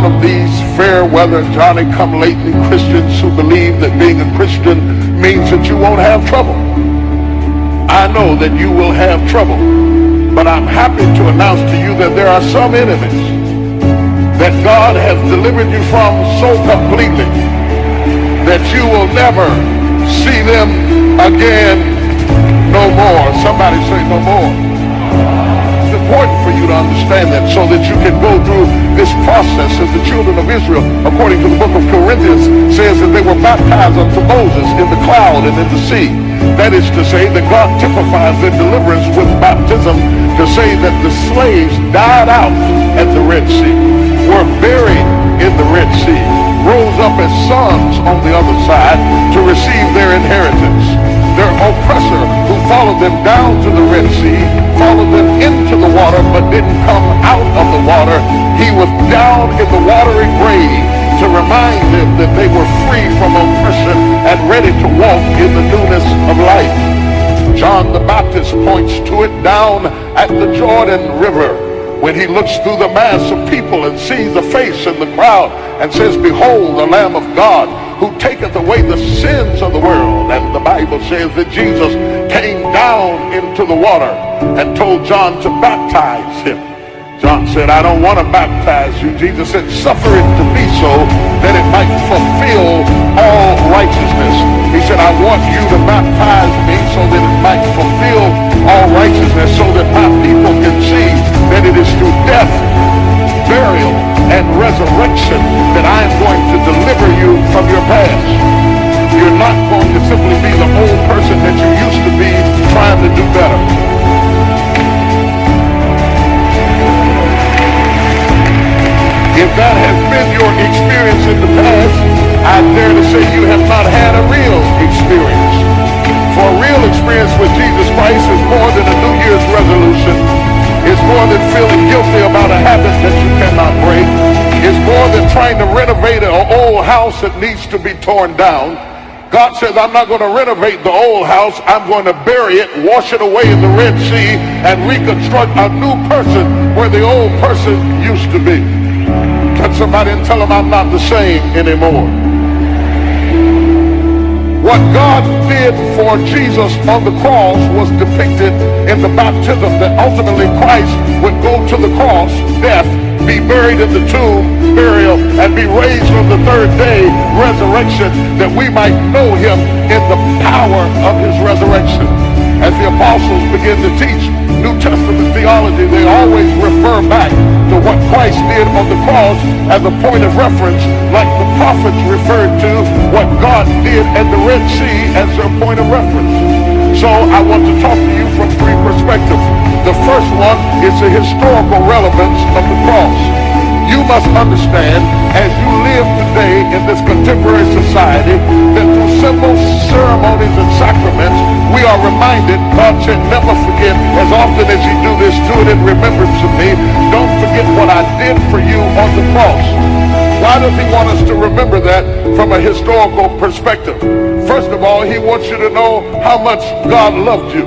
one of these fair weather Johnny-come-lately Christians who believe that being a Christian means that you won't have trouble. I know that you will have trouble, but I'm happy to announce to you that there are some enemies that God has delivered you from so completely that you will never see them again no more. Somebody say no more. It's important for you to understand that so that you can go through this process. As the children of Israel, according to the book of Corinthians, says that they were baptized unto Moses in the cloud and in the sea. That is to say that God typifies their deliverance with baptism to say that the slaves died out at the Red Sea, were buried in the Red Sea, rose up as sons on the other side to receive their inheritance. Their oppressor who followed them down to the Red Sea, followed them into the water but didn't come out of the water. He was down in the watery grave to remind them that they were free from oppression and ready to walk in the newness of life. John the Baptist points to it down at the Jordan River when he looks through the mass of people and sees the face in the crowd and says, "Behold, the Lamb of God who taketh away the sins of the world." And the Bible says that Jesus came down into the water and told John to baptize him. John said, "I don't want to baptize you." Jesus said, "Suffer it to be so, that it might fulfill all righteousness." He said, "I want you to baptize me so that it might fulfill all righteousness, so that my people can see that it is through death, burial, and resurrection that I am going to deliver you from your past. You're not going to simply be the old person that you used to be trying to do better." If that has been your experience in the past, I dare to say you have not had a real experience. For a real experience with Jesus Christ is more than a New Year's resolution. It's more than feeling guilty about a habit that you cannot break. It's more than trying to renovate an old house that needs to be torn down. God says, "I'm not going to renovate the old house. I'm going to bury it, wash it away in the Red Sea, and reconstruct a new person where the old person used to be." Touch somebody and tell them, "I'm not the same anymore." What God did for Jesus on the cross was depicted in the baptism, that ultimately Christ would go to the cross, death, be buried in the tomb, burial, and be raised on the third day, resurrection, that we might know him in the power of his resurrection. As the apostles begin to teach New Testament theology, they always refer back to what Christ did on the cross as a point of reference, like the prophets referred to what God did at the Red Sea as their point of reference. So I want to talk to you from three perspectives. The first one is the historical relevance of the cross. You must understand, as you live today in this contemporary society, that through symbols, ceremonies, and sacraments, we are reminded, God said, never forget, as often as you do this, do it in remembrance of me. Don't forget what I did for you on the cross. Why does he want us to remember that from a historical perspective? First of all, he wants you to know how much God loved you,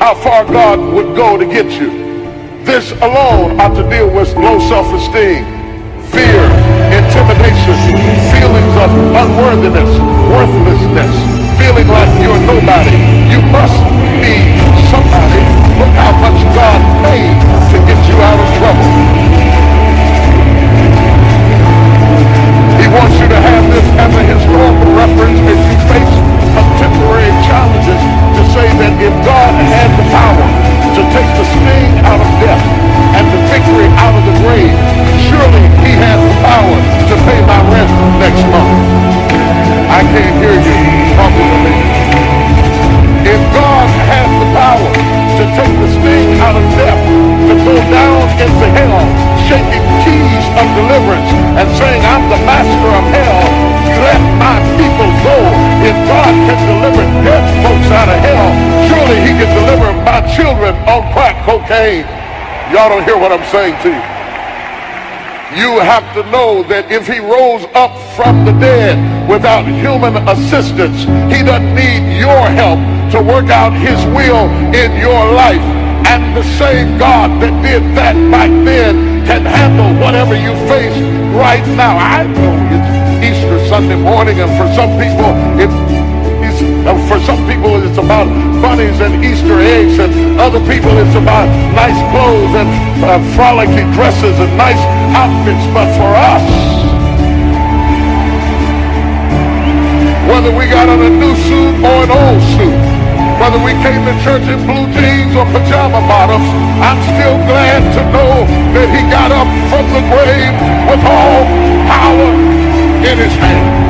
how far God would go to get you. This alone ought to deal with low self-esteem, fear, intimidation, feelings of unworthiness, worthlessness, feeling like you're nobody. You must be somebody. Look how much God paid to get you out of trouble. He wants you to have this as a historical reference as you face contemporary challenges, to say that if God had the power to take the sting out of death and the victory out of the grave, surely he has the power to pay my rent next month. I can't hear you talking to me. If God has the power to take the sting out of death, to go down into hell, shaking keys of deliverance and saying, "I'm the master of hell, let my people go." If God can deliver dead folks out of hell, surely he can deliver my children on crack cocaine. Y'all don't hear what I'm saying to you. You have to know that if he rose up from the dead without human assistance, he doesn't need your help to work out his will in your life. And the same God that did that back then can handle whatever you face right now. I know it's Easter Sunday morning, and for some people it's about bunnies and Easter eggs, and other people it's about nice clothes and frolicky dresses and nice outfits. But for us, whether we got on a new suit or an old suit, whether we came to church in blue jeans or pajama bottoms, I'm still glad to know that he got up from the grave with all power in his hand.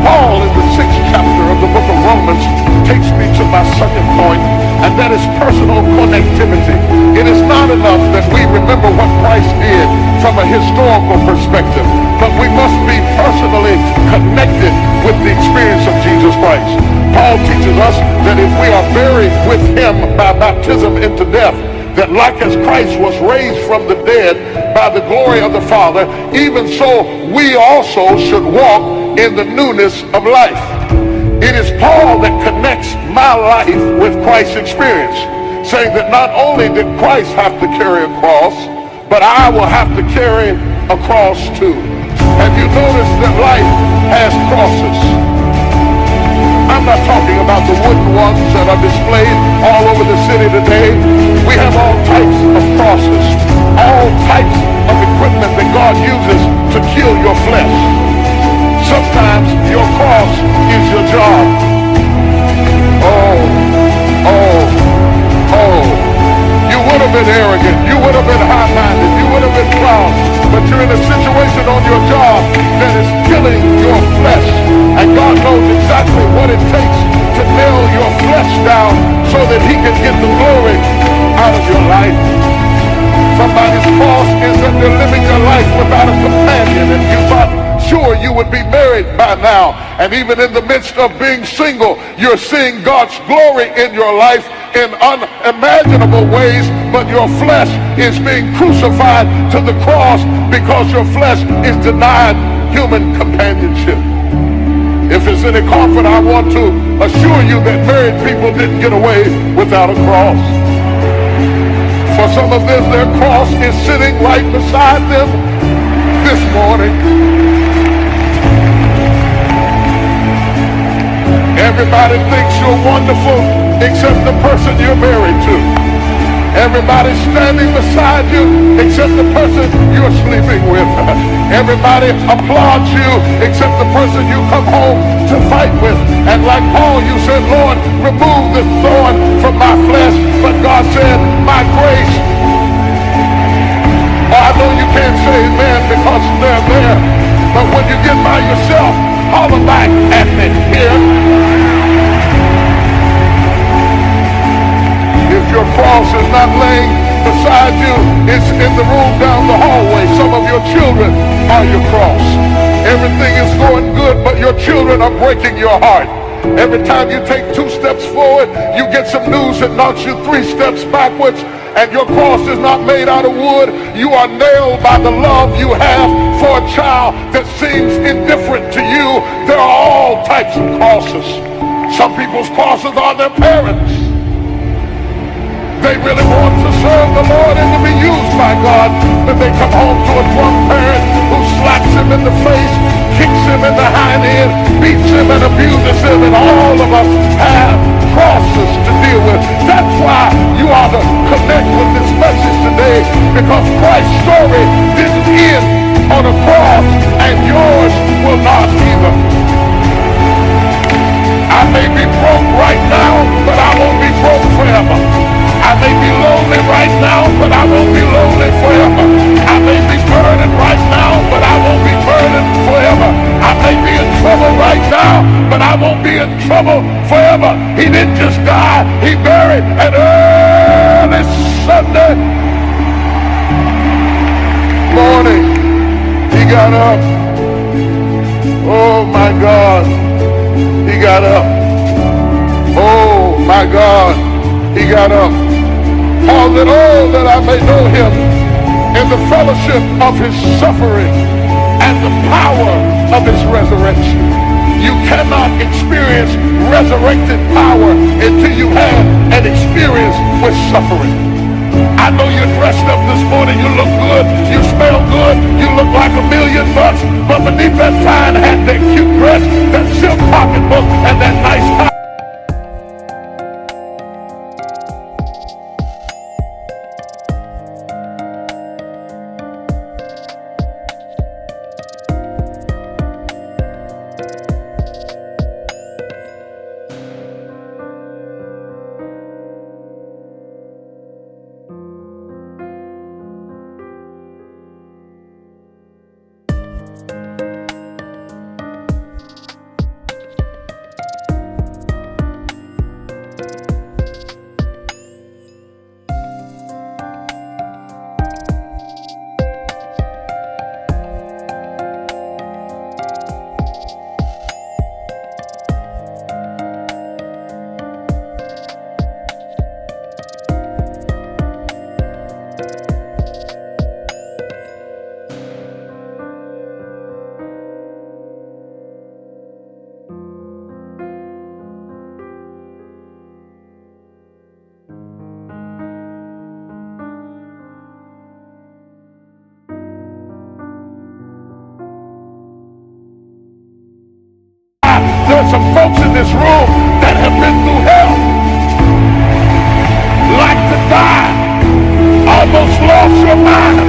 Paul, in the 6th chapter of the book of Romans, takes me to my second point, and that is personal connectivity. It is not enough that we remember what Christ did from a historical perspective, but we must be personally connected with the experience of Jesus Christ. Paul teaches us that if we are buried with him by baptism into death, that like as Christ was raised from the dead by the glory of the Father, even so we also should walk in the newness of life. It is Paul that connects my life with Christ's experience, saying that not only did Christ have to carry a cross, but I will have to carry a cross too. Have you noticed that life has crosses? I'm not talking about the wooden ones that are displayed all over the city today. We have all types of crosses, all types of equipment that God uses to kill your flesh. Sometimes your cross is your job. You would have been arrogant. You would have been high-minded. You would have been proud. But you're in a situation on your job that is killing your flesh. And God knows exactly what it takes to nail your flesh down so that he can get the glory out of your life. Somebody's cross is that they're living their life without a companion, and you thought sure you would be married by now. And even in the midst of being single, you're seeing God's glory in your life in unimaginable ways, but your flesh is being crucified to the cross because your flesh is denied human companionship. If it's any comfort, I want to assure you that married people didn't get away without a cross. For some of them, their cross is sitting right beside them this morning. Everybody thinks you're wonderful except the person you're married to. Everybody's standing beside you except the person you're sleeping with. Everybody applauds you except the person you come home to fight with. And like Paul, you said, Lord, remove this thorn from my flesh. But God said, my grace. I know you can't say amen because they're there. But when you get by yourself, holler back at me here. If your cross is not laying beside you, it's in the room down the hallway. Some of your children are your cross. Everything is going good, but your children are breaking your heart. Every time you take 2 steps forward, you get some news that knocks you 3 steps backwards, and your cross is not made out of wood. You are nailed by the love you have for a child that seems indifferent to you. There are all types of crosses. Some people's crosses are their parents. They really want to serve the Lord and to be used by God, but they come home to a drunk parent who slaps him in the face, kicks him in the hind end, beats him and abuses him, and all of us have crosses to deal with. That's why you ought to connect with this message today, because Christ's story didn't end on a cross, and yours will not either. I may be broke right now, but I won't be broke forever. I may be lonely right now, but I won't be lonely forever. I may be burdened right now, but I won't be burdened forever. I may be in trouble right now, but I won't be in trouble forever. He didn't just die, he buried, and early Sunday morning, he got up. Oh my God, he got up. Oh my God, he got up. Paul said, oh, that I may know him in the fellowship of his suffering and the power of his resurrection. You cannot experience resurrected power until you have an experience with suffering. I know you're dressed up this morning, you look good, you smell good. like $1,000,000, but beneath that fine hat, that cute dress, that silk pocketbook, and that nice tie. There's some folks in this room that have been through hell, like to die, almost lost your mind,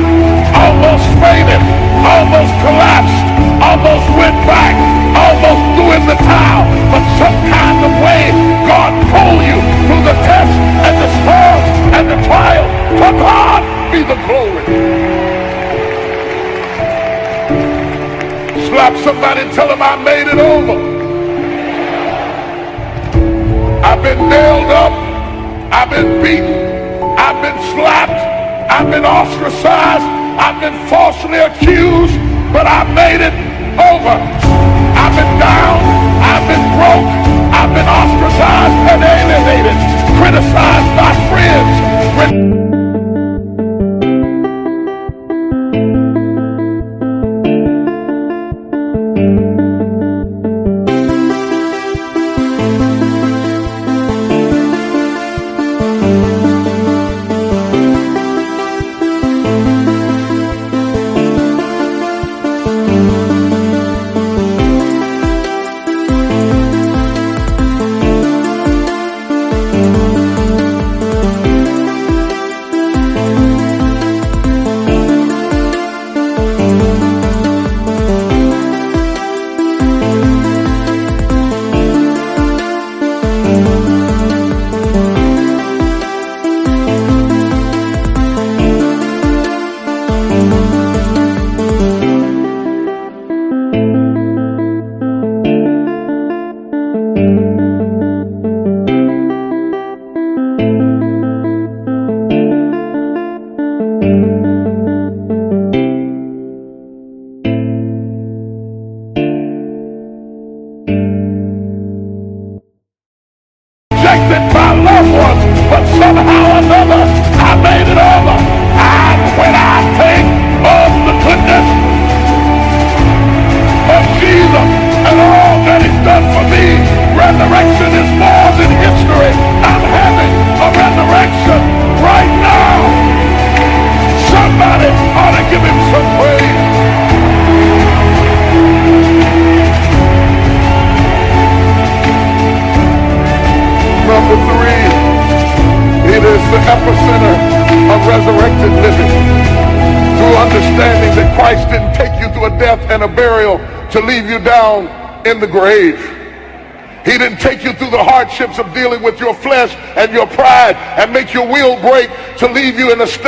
almost fainted, almost collapsed, almost went back, almost threw in the towel, but some kind of way God pulled you through the tests and the storms and the trials. To God be the glory. Slap somebody and tell them I made it over. I've been nailed up, I've been beaten, I've been slapped, I've been ostracized, I've been falsely accused, but I made it over. I've been down, I've been broke, I've been ostracized and alienated, criticized by friends. Rejected by loved ones, but somehow or another I made it over. And when I think of the goodness of Jesus and all that He's done for me, resurrection is more than history. I'm having a resurrection right now. Somebody ought to give Him some praise. Number three, it is the epicenter of resurrected living. Through understanding that Christ didn't take you through a death and a burial to leave you down in the grave. He didn't take you through the hardships of dealing with your flesh and your pride and make your will break to leave you in a state